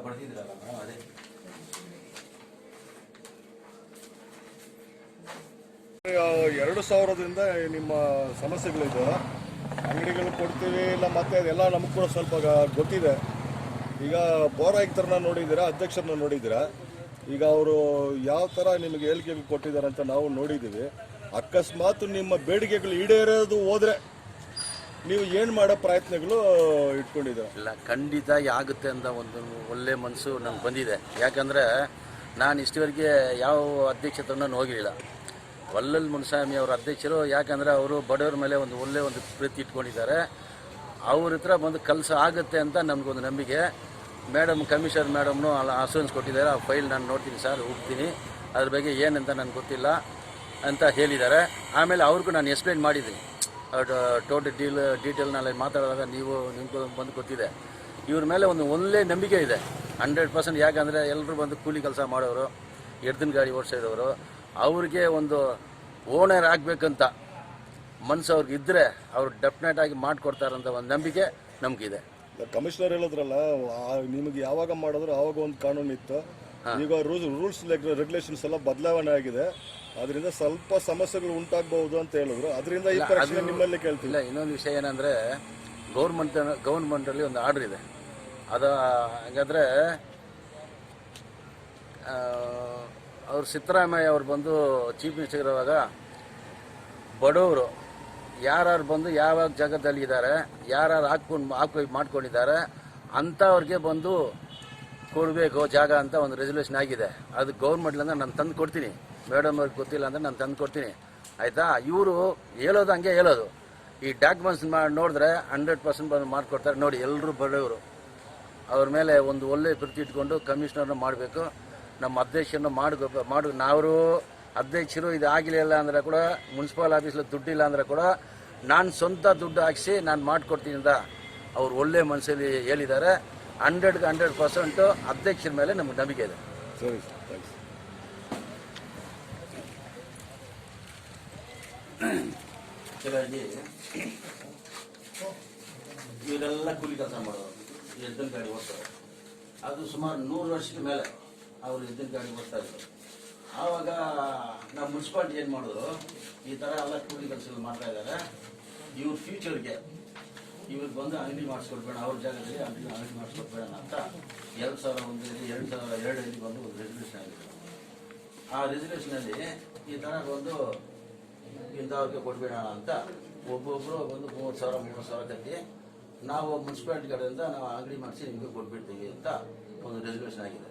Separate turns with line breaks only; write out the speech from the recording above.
ಬರ್ತಿದ್ರಲ್ಲ madam ಅದೇ
ಎರಡು ಸಾವಿರದಿಂದ ನಿಮ್ಮ ಸಮಸ್ಯೆಗಳಿದೆ. ಅಂಗಡಿಗಳು ಕೊಡ್ತೀವಿ ಇಲ್ಲ ಮತ್ತೆ ಅದೆಲ್ಲ ನಮಗೆ ಕೂಡ ಸ್ವಲ್ಪ ಗೊತ್ತಿದೆ. ಈಗ ಬೋರ್ ಆಯುಕ್ತರನ್ನ ನೋಡಿದ್ದೀರಾ, ಅಧ್ಯಕ್ಷರನ್ನ ನೋಡಿದ್ದೀರಾ. ಈಗ ಅವರು ಯಾವ ಥರ ನಿಮಗೆ ಹೇಳಿಕೆಗಳು ಕೊಟ್ಟಿದ್ದಾರೆ ಅಂತ ನಾವು ನೋಡಿದ್ದೀವಿ. ಅಕಸ್ಮಾತ್ ನಿಮ್ಮ ಬೇಡಿಕೆಗಳು ಈಡೇರೋದು ಹೋದರೆ ನೀವು ಏನು ಮಾಡೋ ಪ್ರಯತ್ನಗಳು ಇಟ್ಕೊಂಡಿದ್ದೀರಾ?
ಇಲ್ಲ, ಖಂಡಿತ ಆಗುತ್ತೆ ಅಂತ ಒಂದು ಒಳ್ಳೆ ಮನಸ್ಸು ನಂಗೆ ಬಂದಿದೆ. ಯಾಕಂದರೆ ನಾನು ಇಷ್ಟವರೆಗೆ ಯಾವ ಅಧ್ಯಕ್ಷತನ ಹೋಗಿರಲಿಲ್ಲ. ವಲ್ಲಲ್ ಮುನಿಸ್ವಾಮಿ ಅವರ ಅಧ್ಯಕ್ಷರು. ಯಾಕಂದರೆ ಅವರು ಬಡವರ ಮೇಲೆ ಒಂದು ಒಳ್ಳೆ ಒಂದು ಪ್ರೀತಿ ಇಟ್ಕೊಂಡಿದ್ದಾರೆ. ಅವ್ರ ಹತ್ರ ಬಂದು ಕೆಲಸ ಆಗುತ್ತೆ ಅಂತ ನಮಗೊಂದು ನಂಬಿಕೆ. ಮೇಡಮ್ ಕಮಿಷನರ್ ಮೇಡಮ್ನು ಅಶ್ಯೂರೆನ್ಸ್ ಕೊಟ್ಟಿದ್ದಾರೆ. ಆ ಫೈಲ್ ನಾನು ನೋಡ್ತೀನಿ ಸರ್, ಹೋಗ್ತೀನಿ, ಅದ್ರ ಬಗ್ಗೆ ಏನಂತ ನನಗೆ ಗೊತ್ತಿಲ್ಲ ಅಂತ ಹೇಳಿದ್ದಾರೆ. ಆಮೇಲೆ ಅವ್ರಿಗೂ ನಾನು ಎಕ್ಸ್ಪ್ಲೈನ್ ಮಾಡಿದ್ದೀನಿ. ಟೋಟಲ್ ಡೀಟೇಲ್ನಲ್ಲಿ ಮಾತಾಡಿದಾಗ ನಿಮ್ಗೆ ಬಂದು ಗೊತ್ತಿದೆ. ಇವ್ರ ಮೇಲೆ ಒಂದು ಒಳ್ಳೆ ನಂಬಿಕೆ ಇದೆ 100%. ಯಾಕಂದರೆ ಎಲ್ಲರೂ ಬಂದು ಕೂಲಿ ಕೆಲಸ ಮಾಡೋರು, ಎಡ್ದಿನ ಗಾಡಿ ಓಡಿಸೋರು, ಅವ್ರಿಗೆ ಒಂದು ಓನರ್ ಆಗಬೇಕಂತ ಮನಸ್ಸು ಅವ್ರಿಗೆ ಇದ್ದರೆ ಅವ್ರು ಡೆಫಿನೆಟ್ ಆಗಿ ಮಾಡಿಕೊಡ್ತಾರಂತ ಒಂದು ನಂಬಿಕೆ ನಮಗಿದೆ.
ಕಮಿಷನರ್ ಹೇಳಿದ್ರಲ್ಲ, ನಿಮಗೆ ಯಾವಾಗ ಮಾಡಿದ್ರು ಆವಾಗ ಒಂದು ಕಾನೂನು ಇತ್ತು. ಈಗ ರೂಲ್ಸ್ ರೆಗ್ಯುಲೇಷನ್ಸ್ ಎಲ್ಲ ಬದಲಾವಣೆ ಆಗಿದೆ. ಅದರಿಂದ ಸ್ವಲ್ಪ ಸಮಸ್ಯೆಗಳು ಉಂಟಾಗಬಹುದು ಅಂತ ಹೇಳಿದ್ರು. ಅದರಿಂದ ಈ ಪ್ರಶ್ನೆ ನಿಮ್ಮಲ್ಲಿ ಕೇಳ್ತಿಲ್ಲ.
ಇನ್ನೊಂದು ವಿಷಯ ಏನಂದರೆ, ಗೌರ್ಮೆಂಟಲ್ಲಿ ಒಂದು ಆರ್ಡರ್ ಇದೆ. ಅದು ಹಾಗಾದರೆ ಅವ್ರು ಸಿದ್ದರಾಮಯ್ಯ ಅವ್ರು ಬಂದು ಚೀಫ್ ಮಿನಿಸ್ಟರ್ ಇರುವಾಗ ಬಡವರು ಯಾರು ಬಂದು ಯಾವಾಗ ಜಾಗದಲ್ಲಿ ಇದ್ದಾರೆ, ಯಾರು ಮಾಡ್ಕೊಂಡಿದ್ದಾರೆ ಅಂಥವ್ರಿಗೆ ಬಂದು ಕೊಡಬೇಕು ಜಾಗ ಅಂತ ಒಂದು ರೆಸಲ್ಯೂಷನ್ ಆಗಿದೆ. ಅದು ಗೌರ್ಮೆಂಟ್ಲಿಂದ ನಾನು ತಂದು ಕೊಡ್ತೀನಿ. ಮೇಡಮ್ ಅವ್ರಿಗೆ ಗೊತ್ತಿಲ್ಲ ಅಂದರೆ ನಾನು ತಂದು ಕೊಡ್ತೀನಿ, ಆಯಿತಾ? ಇವರು ಹೇಳೋದು ಹಂಗೆ ಹೇಳೋದು. ಈ ಡಾಕ್ಯುಮೆಂಟ್ಸ್ ನೋಡಿದ್ರೆ 100% ಬಂದು ಮಾಡಿಕೊಡ್ತಾರೆ. ನೋಡಿ, ಎಲ್ಲರೂ ಬಡವರು, ಅವ್ರ ಮೇಲೆ ಒಂದು ಒಳ್ಳೆ ಪ್ರೀತಿ ಇಟ್ಕೊಂಡು ಕಮಿಷನರ್ನ ಮಾಡಬೇಕು, ನಮ್ಮ ಅಧ್ಯಕ್ಷರನ್ನ ಮಾಡು. ನಾವು ಅಧ್ಯಕ್ಷರು ಇದು ಆಗಿಲ್ಲ ಅಂದರೆ ಕೂಡ, ಮುನ್ಸಿಪಲ್ ಆಫೀಸಲ್ಲಿ ದುಡ್ಡಿಲ್ಲ ಅಂದರೆ ಕೂಡ ನಾನು ಸ್ವಂತ ದುಡ್ಡು ಹಾಕಿಸಿ ನಾನು ಮಾಡಿಕೊಡ್ತೀನಿ ಅಂತ ಅವ್ರು ಒಳ್ಳೆ ಮನಸ್ಸಲ್ಲಿ ಹೇಳಿದ್ದಾರೆ. 100% ಅಧ್ಯಕ್ಷರ ಮೇಲೆ ನಮಗೆ ನಂಬಿಕೆ ಇದೆ.
ಸರಿ,
ಕೆಲವಾಗಿ ಇವರೆಲ್ಲ ಕೂಲಿ ಕೆಲಸ ಮಾಡೋರು, ಎದ್ದಿನ ಗಾಡಿ ಓಡ್ತಾರೆ. ಅದು ಸುಮಾರು 100 ವರ್ಷದ ಮೇಲೆ ಅವರು ಎದ್ದಿನ ಗಾಡಿ ಓಡ್ತಾ ಇದ್ರು. ಆವಾಗ ನಮ್ಮ ಮುನ್ಸಿಪಾಲ್ಟಿ ಏನು ಮಾಡಿದ್ರು, ಈ ಥರ ಎಲ್ಲ ಕೂಲಿ ಕೆಲಸ ಮಾಡ್ತಾ ಇದ್ದಾರೆ, ಇವ್ರ ಫ್ಯೂಚರ್ಗೆ ಇವ್ರಿಗೆ ಬಂದು ಅಂಗಡಿ ಮಾಡಿಸ್ಕೊಡ್ಬೇಡ, ಅವ್ರ ಜಾಗದಲ್ಲಿ ಅಂಗಡಿ ಮಾಡಿಸ್ಕೊಡ್ಬೇಡ ಅಂತ 2001 2002 ಬಂದು ಒಂದು ರೆಸಲ್ಯೂಷನ್ ಆಗಿದೆ. ಆ ರೆಸಲ್ಯೂಷನಲ್ಲಿ ಈ ಥರ ಬಂದು ಇಂಥವ್ರಿಗೆ ಕೊಡಬೇಡ ಅಂತ ಒಬ್ಬೊಬ್ಬರು ಒಂದು 30,000 ಕಟ್ಟಿ ನಾವು ಮುನ್ಸಿಪಾಲಿಟಿ ಕಡೆಯಿಂದ ನಾವು ಅಂಗಡಿ ಮಾಡಿಸಿ ನಿಮಗೆ ಕೊಟ್ಬಿಡ್ತೀವಿ ಅಂತ ಒಂದು ರೆಸಲ್ಯೂಷನ್ ಆಗಿದೆ.